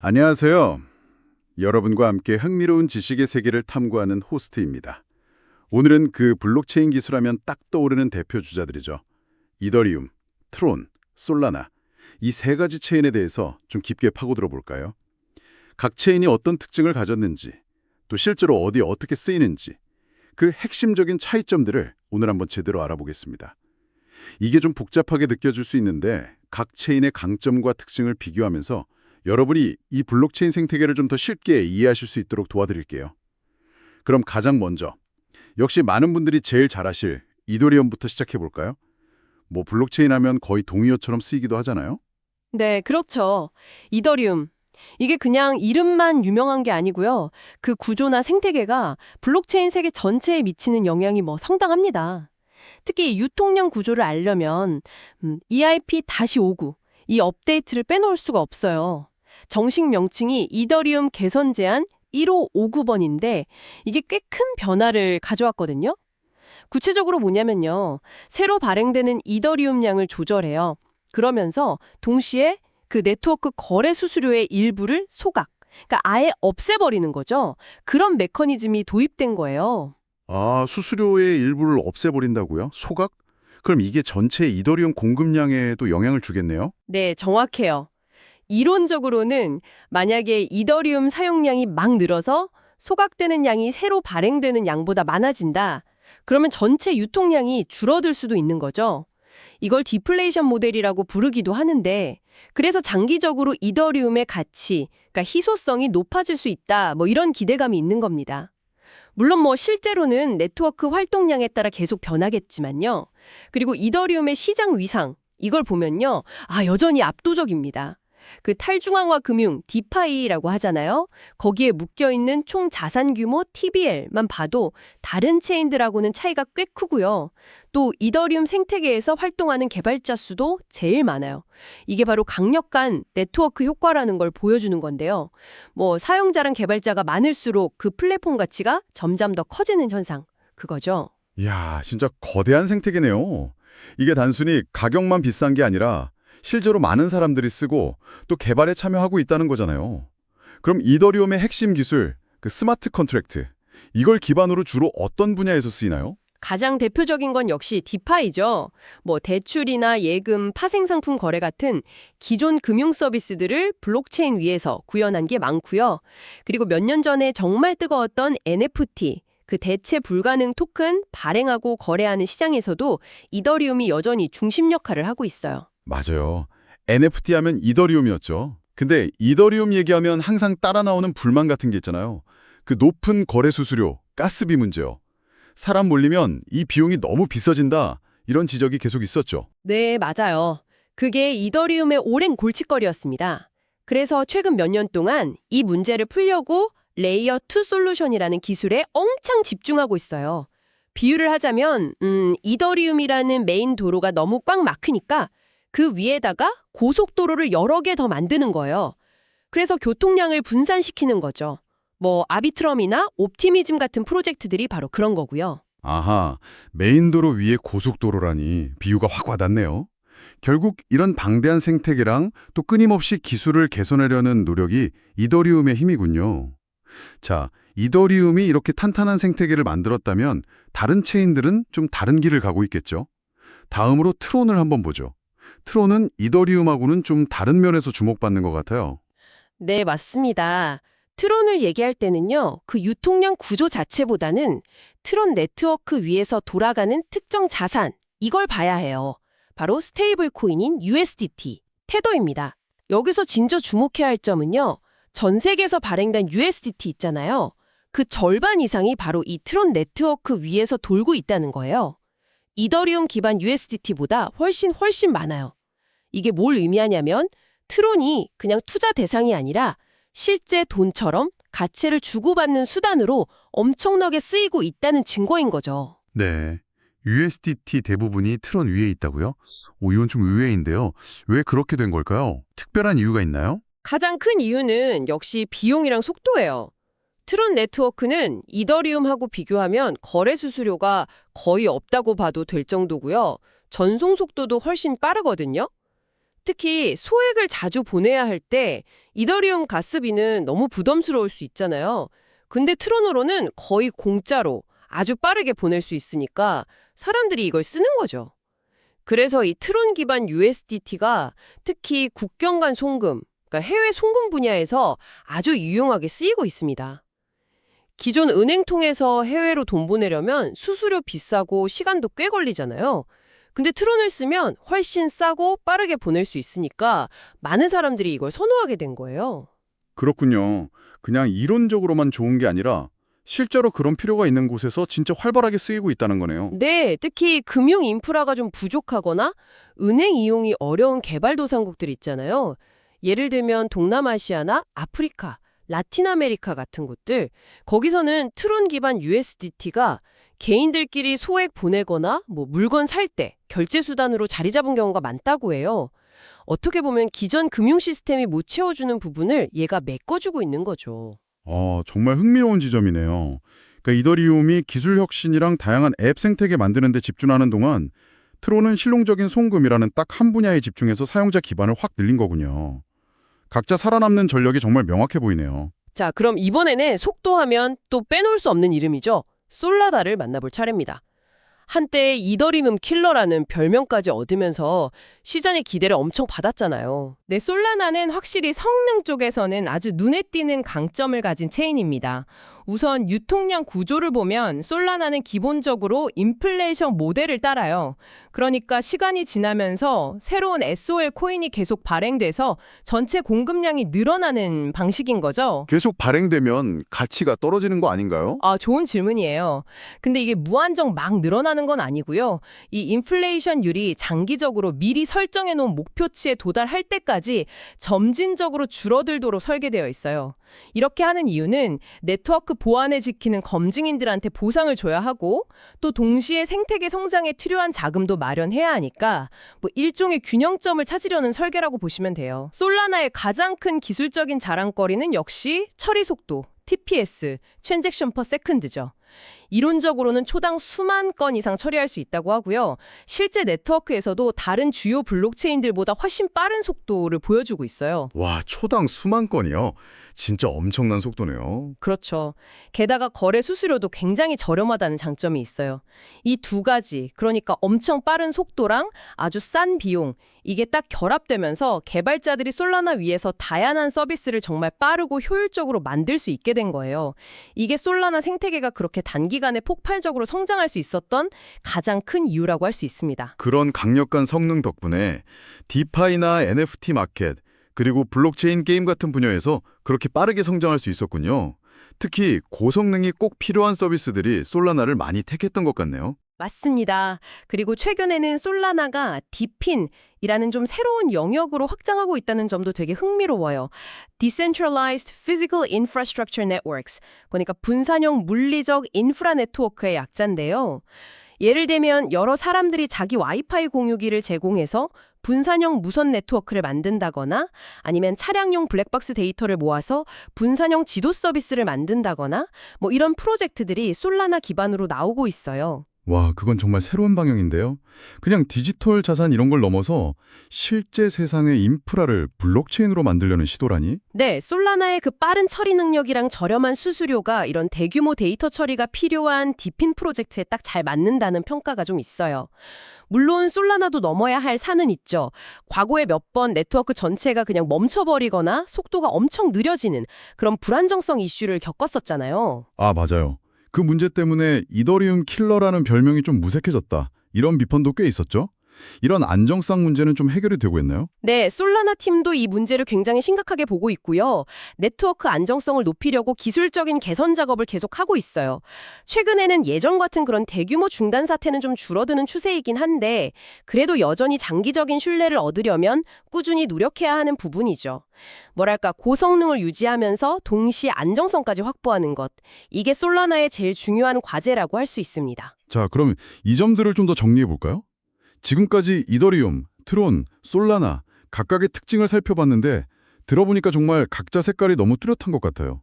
안녕하세요. 여러분과 함께 흥미로운 지식의 세계를 탐구하는 호스트입니다. 오늘은 그 블록체인 기술하면 딱 떠오르는 대표 주자들이죠. 이더리움, 트론, 솔라나. 이 세 가지 체인에 대해서 좀 깊게 파고들어 볼까요? 각 체인이 어떤 특징을 가졌는지, 또 실제로 어디에 어떻게 쓰이는지, 그 핵심적인 차이점들을 오늘 한번 제대로 알아보겠습니다. 이게 좀 복잡하게 느껴질 수 있는데 각 체인의 강점과 특징을 비교하면서 여러분이 이 블록체인 생태계를 좀 더 쉽게 이해하실 수 있도록 도와드릴게요. 그럼 가장 먼저, 역시 많은 분들이 제일 잘 아실 이더리움부터 시작해 볼까요? 블록체인 하면 거의 동의어처럼 쓰이기도 하잖아요. 네, 그렇죠. 이더리움. 이게 그냥 이름만 유명한 게 아니고요. 그 구조나 생태계가 블록체인 세계 전체에 미치는 영향이 상당합니다. 특히 이 유통량 구조를 알려면 EIP-59, 이 업데이트를 빼놓을 수가 없어요. 정식 명칭이 이더리움 개선 제안 1559번인데 이게 꽤 큰 변화를 가져왔거든요. 구체적으로 뭐냐면요. 새로 발행되는 이더리움량을 조절해요. 그러면서 동시에 그 네트워크 거래 수수료의 일부를 소각, 그러니까 아예 없애버리는 거죠. 그런 메커니즘이 도입된 거예요. 아, 수수료의 일부를 없애버린다고요? 소각? 그럼 이게 전체 이더리움 공급량에도 영향을 주겠네요? 네, 정확해요. 이론적으로는 만약에 이더리움 사용량이 막 늘어서 소각되는 양이 새로 발행되는 양보다 많아진다. 그러면 전체 유통량이 줄어들 수도 있는 거죠. 이걸 디플레이션 모델이라고 부르기도 하는데, 그래서 장기적으로 이더리움의 가치, 그러니까 희소성이 높아질 수 있다, 이런 기대감이 있는 겁니다. 물론 실제로는 네트워크 활동량에 따라 계속 변하겠지만요. 그리고 이더리움의 시장 위상, 이걸 보면요. 여전히 압도적입니다. 그 탈중앙화 금융, 디파이라고 하잖아요. 거기에 묶여있는 총 자산 규모 TBL만 봐도 다른 체인들하고는 차이가 꽤 크고요. 또 이더리움 생태계에서 활동하는 개발자 수도 제일 많아요. 이게 바로 강력한 네트워크 효과라는 걸 보여주는 건데요. 사용자랑 개발자가 많을수록 그 플랫폼 가치가 점점 더 커지는 현상, 그거죠. 이야, 진짜 거대한 생태계네요. 이게 단순히 가격만 비싼 게 아니라 실제로 많은 사람들이 쓰고 또 개발에 참여하고 있다는 거잖아요. 그럼 이더리움의 핵심 기술, 그 스마트 컨트랙트, 이걸 기반으로 주로 어떤 분야에서 쓰이나요? 가장 대표적인 건 역시 디파이죠. 대출이나 예금, 파생상품 거래 같은 기존 금융 서비스들을 블록체인 위에서 구현한 게 많고요. 그리고 몇 년 전에 정말 뜨거웠던 NFT, 그 대체 불가능 토큰 발행하고 거래하는 시장에서도 이더리움이 여전히 중심 역할을 하고 있어요. 맞아요. NFT 하면 이더리움이었죠. 근데 이더리움 얘기하면 항상 따라 나오는 불만 같은 게 있잖아요. 그 높은 거래 수수료, 가스비 문제요. 사람 몰리면 이 비용이 너무 비싸진다. 이런 지적이 계속 있었죠. 네, 맞아요. 그게 이더리움의 오랜 골칫거리였습니다. 그래서 최근 몇 년 동안 이 문제를 풀려고 레이어 2 솔루션이라는 기술에 엄청 집중하고 있어요. 비유를 하자면 이더리움이라는 메인 도로가 너무 꽉 막히니까 그 위에다가 고속도로를 여러 개 더 만드는 거예요. 그래서 교통량을 분산시키는 거죠. 아비트럼이나 옵티미즘 같은 프로젝트들이 바로 그런 거고요. 아하, 메인 도로 위에 고속도로라니 비유가 확 와닿네요. 결국 이런 방대한 생태계랑 또 끊임없이 기술을 개선하려는 노력이 이더리움의 힘이군요. 자, 이더리움이 이렇게 탄탄한 생태계를 만들었다면 다른 체인들은 좀 다른 길을 가고 있겠죠? 다음으로 트론을 한번 보죠. 트론은 이더리움하고는 좀 다른 면에서 주목받는 것 같아요. 네, 맞습니다. 트론을 얘기할 때는요, 그 유통량 구조 자체보다는 트론 네트워크 위에서 돌아가는 특정 자산, 이걸 봐야 해요. 바로 스테이블 코인인 USDT, 테더입니다. 여기서 진짜 주목해야 할 점은요, 전 세계에서 발행된 USDT 있잖아요. 그 절반 이상이 바로 이 트론 네트워크 위에서 돌고 있다는 거예요. 이더리움 기반 USDT보다 훨씬 많아요. 이게 뭘 의미하냐면 트론이 그냥 투자 대상이 아니라 실제 돈처럼 가치를 주고받는 수단으로 엄청나게 쓰이고 있다는 증거인 거죠. 네. USDT 대부분이 트론 위에 있다고요? 이건 좀 의외인데요. 왜 그렇게 된 걸까요? 특별한 이유가 있나요? 가장 큰 이유는 역시 비용이랑 속도예요. 트론 네트워크는 이더리움하고 비교하면 거래 수수료가 거의 없다고 봐도 될 정도고요. 전송 속도도 훨씬 빠르거든요. 특히 소액을 자주 보내야 할 때 이더리움 가스비는 너무 부담스러울 수 있잖아요. 근데 트론으로는 거의 공짜로 아주 빠르게 보낼 수 있으니까 사람들이 이걸 쓰는 거죠. 그래서 이 트론 기반 USDT가 특히 국경 간 송금, 그러니까 해외 송금 분야에서 아주 유용하게 쓰이고 있습니다. 기존 은행 통해서 해외로 돈 보내려면 수수료 비싸고 시간도 꽤 걸리잖아요. 근데 트론을 쓰면 훨씬 싸고 빠르게 보낼 수 있으니까 많은 사람들이 이걸 선호하게 된 거예요. 그렇군요. 그냥 이론적으로만 좋은 게 아니라 실제로 그런 필요가 있는 곳에서 진짜 활발하게 쓰이고 있다는 거네요. 네, 특히 금융 인프라가 좀 부족하거나 은행 이용이 어려운 개발도상국들 있잖아요. 예를 들면 동남아시아나 아프리카, 라틴 아메리카 같은 곳들, 거기서는 트론 기반 USDT가 개인들끼리 소액 보내거나 물건 살 때 결제 수단으로 자리 잡은 경우가 많다고 해요. 어떻게 보면 기존 금융 시스템이 못 채워주는 부분을 얘가 메꿔주고 있는 거죠. 정말 흥미로운 지점이네요. 그러니까 이더리움이 기술 혁신이랑 다양한 앱 생태계 만드는 데 집중하는 동안 트론은 실용적인 송금이라는 딱 한 분야에 집중해서 사용자 기반을 확 늘린 거군요. 각자 살아남는 전력이 정말 명확해 보이네요. 자, 그럼 이번에는 속도하면 또 빼놓을 수 없는 이름이죠. 솔라나를 만나볼 차례입니다. 한때 이더리움 킬러라는 별명까지 얻으면서 시장의 기대를 엄청 받았잖아요. 네, 솔라나는 확실히 성능 쪽에서는 아주 눈에 띄는 강점을 가진 체인입니다. 우선 유통량 구조를 보면 솔라나는 기본적으로 인플레이션 모델을 따라요. 그러니까 시간이 지나면서 새로운 SOL 코인이 계속 발행돼서 전체 공급량이 늘어나는 방식인 거죠. 계속 발행되면 가치가 떨어지는 거 아닌가요? 아, 좋은 질문이에요. 근데 이게 무한정 막 늘어나는 건 아니고요. 이 인플레이션율이 장기적으로 미리 설정해 놓은 목표치에 도달할 때까지 점진적으로 줄어들도록 설계되어 있어요. 이렇게 하는 이유는 네트워크 보안을 지키는 검증인들한테 보상을 줘야 하고 또 동시에 생태계 성장에 필요한 자금도 마련해야 하니까 일종의 균형점을 찾으려는 설계라고 보시면 돼요. 솔라나의 가장 큰 기술적인 자랑거리는 역시 처리 속도, TPS, Transaction per Second죠. 이론적으로는 초당 수만 건 이상 처리할 수 있다고 하고요. 실제 네트워크에서도 다른 주요 블록체인들보다 훨씬 빠른 속도를 보여주고 있어요. 와, 초당 수만 건이요? 진짜 엄청난 속도네요. 그렇죠. 게다가 거래 수수료도 굉장히 저렴하다는 장점이 있어요. 이 두 가지, 그러니까 엄청 빠른 속도랑 아주 싼 비용, 이게 딱 결합되면서 개발자들이 솔라나 위에서 다양한 서비스를 정말 빠르고 효율적으로 만들 수 있게 된 거예요. 이게 솔라나 생태계가 그렇게 단기간에 폭발적으로 성장할 수 있었던 가장 큰 이유라고 할 수 있습니다. 그런 강력한 성능 덕분에 디파이나 NFT 마켓, 그리고 블록체인 게임 같은 분야에서 그렇게 빠르게 성장할 수 있었군요. 특히 고성능이 꼭 필요한 서비스들이 솔라나를 많이 택했던 것 같네요. 맞습니다. 그리고 최근에는 솔라나가 디핀이라는 좀 새로운 영역으로 확장하고 있다는 점도 되게 흥미로워요. Decentralized Physical Infrastructure Networks, 그러니까 분산형 물리적 인프라 네트워크의 약자인데요. 예를 들면 여러 사람들이 자기 와이파이 공유기를 제공해서 분산형 무선 네트워크를 만든다거나 아니면 차량용 블랙박스 데이터를 모아서 분산형 지도 서비스를 만든다거나 이런 프로젝트들이 솔라나 기반으로 나오고 있어요. 와, 그건 정말 새로운 방향인데요. 그냥 디지털 자산 이런 걸 넘어서 실제 세상의 인프라를 블록체인으로 만들려는 시도라니? 네, 솔라나의 그 빠른 처리 능력이랑 저렴한 수수료가 이런 대규모 데이터 처리가 필요한 디핀 프로젝트에 딱 잘 맞는다는 평가가 좀 있어요. 물론 솔라나도 넘어야 할 산은 있죠. 과거에 몇 번 네트워크 전체가 그냥 멈춰버리거나 속도가 엄청 느려지는 그런 불안정성 이슈를 겪었었잖아요. 아, 맞아요. 그 문제 때문에 이더리움 킬러라는 별명이 좀 무색해졌다. 이런 비판도 꽤 있었죠? 이런 안정성 문제는 좀 해결이 되고 있나요? 네, 솔라나 팀도 이 문제를 굉장히 심각하게 보고 있고요. 네트워크 안정성을 높이려고 기술적인 개선 작업을 계속하고 있어요. 최근에는 예전 같은 그런 대규모 중단 사태는 좀 줄어드는 추세이긴 한데 그래도 여전히 장기적인 신뢰를 얻으려면 꾸준히 노력해야 하는 부분이죠. 뭐랄까 고성능을 유지하면서 동시에 안정성까지 확보하는 것. 이게 솔라나의 제일 중요한 과제라고 할 수 있습니다. 자, 그럼 이 점들을 좀 더 정리해 볼까요? 지금까지 이더리움, 트론, 솔라나 각각의 특징을 살펴봤는데 들어보니까 정말 각자 색깔이 너무 뚜렷한 것 같아요.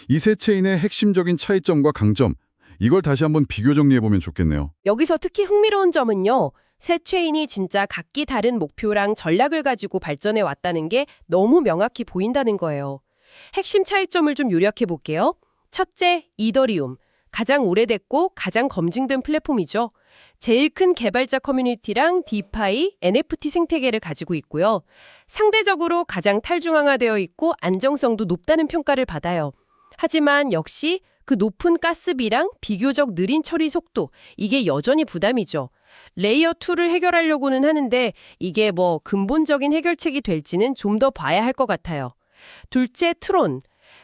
이 세 체인의 핵심적인 차이점과 강점, 이걸 다시 한번 비교 정리해보면 좋겠네요. 여기서 특히 흥미로운 점은요. 새 체인이 진짜 각기 다른 목표랑 전략을 가지고 발전해 왔다는 게 너무 명확히 보인다는 거예요. 핵심 차이점을 좀 요약해 볼게요. 첫째, 이더리움. 가장 오래됐고 가장 검증된 플랫폼이죠. 제일 큰 개발자 커뮤니티랑 디파이, NFT 생태계를 가지고 있고요. 상대적으로 가장 탈중앙화되어 있고 안정성도 높다는 평가를 받아요. 하지만 역시 그 높은 가스비랑 비교적 느린 처리 속도, 이게 여전히 부담이죠. 레이어 2를 해결하려고는 하는데 이게 뭐 근본적인 해결책이 될지는 좀 더 봐야 할 것 같아요. 둘째, 트론.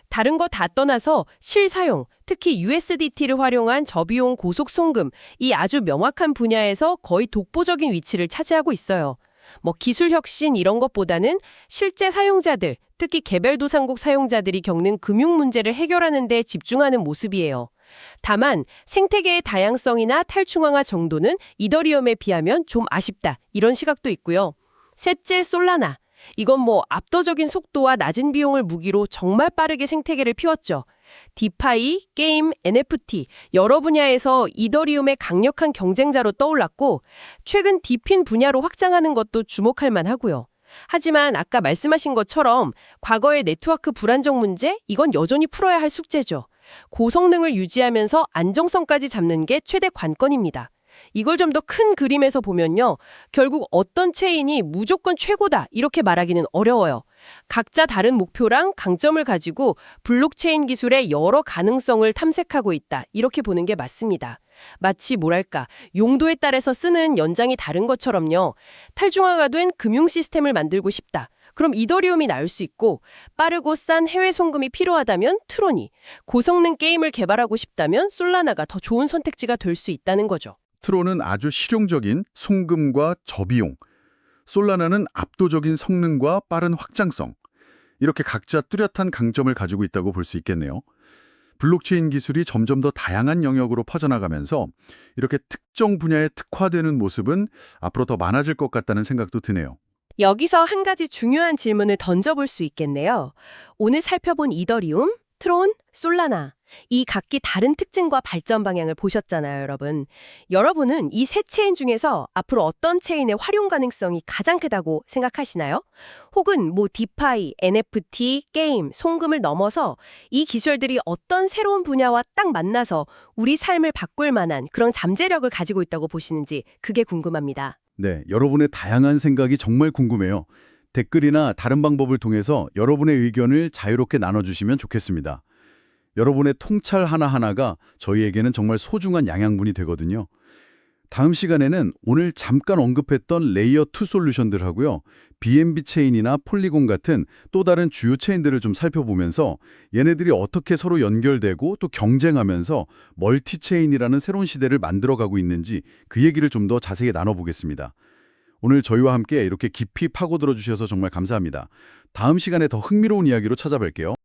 다른 거 다 떠나서 실사용, 특히 USDT를 활용한 저비용 고속 송금, 이 아주 명확한 분야에서 거의 독보적인 위치를 차지하고 있어요. 뭐 기술 혁신 이런 것보다는 실제 사용자들, 특히 개별도상국 사용자들이 겪는 금융 문제를 해결하는 데 집중하는 모습이에요. 다만 생태계의 다양성이나 탈중앙화 정도는 이더리움에 비하면 좀 아쉽다, 이런 시각도 있고요. 셋째, 솔라나. 이건 뭐 압도적인 속도와 낮은 비용을 무기로 정말 빠르게 생태계를 피웠죠. 디파이, 게임, NFT 여러 분야에서 이더리움의 강력한 경쟁자로 떠올랐고 최근 디핀 분야로 확장하는 것도 주목할 만하고요. 하지만 아까 말씀하신 것처럼 과거의 네트워크 불안정 문제, 이건 여전히 풀어야 할 숙제죠. 고성능을 유지하면서 안정성까지 잡는 게 최대 관건입니다. 이걸 좀 더 큰 그림에서 보면요. 결국 어떤 체인이 무조건 최고다 이렇게 말하기는 어려워요. 각자 다른 목표랑 강점을 가지고 블록체인 기술의 여러 가능성을 탐색하고 있다, 이렇게 보는 게 맞습니다. 마치 뭐랄까, 용도에 따라서 쓰는 연장이 다른 것처럼요. 탈중화가 된 금융 시스템을 만들고 싶다. 그럼 이더리움이 나을 수 있고, 빠르고 싼 해외 송금이 필요하다면 트론이, 고성능 게임을 개발하고 싶다면 솔라나가 더 좋은 선택지가 될 수 있다는 거죠. 트론은 아주 실용적인 송금과 저비용, 솔라나는 압도적인 성능과 빠른 확장성, 이렇게 각자 뚜렷한 강점을 가지고 있다고 볼 수 있겠네요. 블록체인 기술이 점점 더 다양한 영역으로 퍼져나가면서 이렇게 특정 분야에 특화되는 모습은 앞으로 더 많아질 것 같다는 생각도 드네요. 여기서 한 가지 중요한 질문을 던져볼 수 있겠네요. 오늘 살펴본 이더리움, 트론, 솔라나, 이 각기 다른 특징과 발전 방향을 보셨잖아요, 여러분. 여러분은 이 세 체인 중에서 앞으로 어떤 체인의 활용 가능성이 가장 크다고 생각하시나요? 혹은 뭐 디파이, NFT, 게임, 송금을 넘어서 이 기술들이 어떤 새로운 분야와 딱 만나서 우리 삶을 바꿀 만한 그런 잠재력을 가지고 있다고 보시는지, 그게 궁금합니다. 네, 여러분의 다양한 생각이 정말 궁금해요. 댓글이나 다른 방법을 통해서 여러분의 의견을 자유롭게 나눠주시면 좋겠습니다. 여러분의 통찰 하나하나가 저희에게는 정말 소중한 양양분이 되거든요. 다음 시간에는 오늘 잠깐 언급했던 레이어 2 솔루션들하고요. BNB 체인이나 폴리곤 같은 또 다른 주요 체인들을 좀 살펴보면서 얘네들이 어떻게 서로 연결되고 또 경쟁하면서 멀티 체인이라는 새로운 시대를 만들어가고 있는지 그 얘기를 좀 더 자세히 나눠보겠습니다. 오늘 저희와 함께 이렇게 깊이 파고들어 주셔서 정말 감사합니다. 다음 시간에 더 흥미로운 이야기로 찾아뵐게요.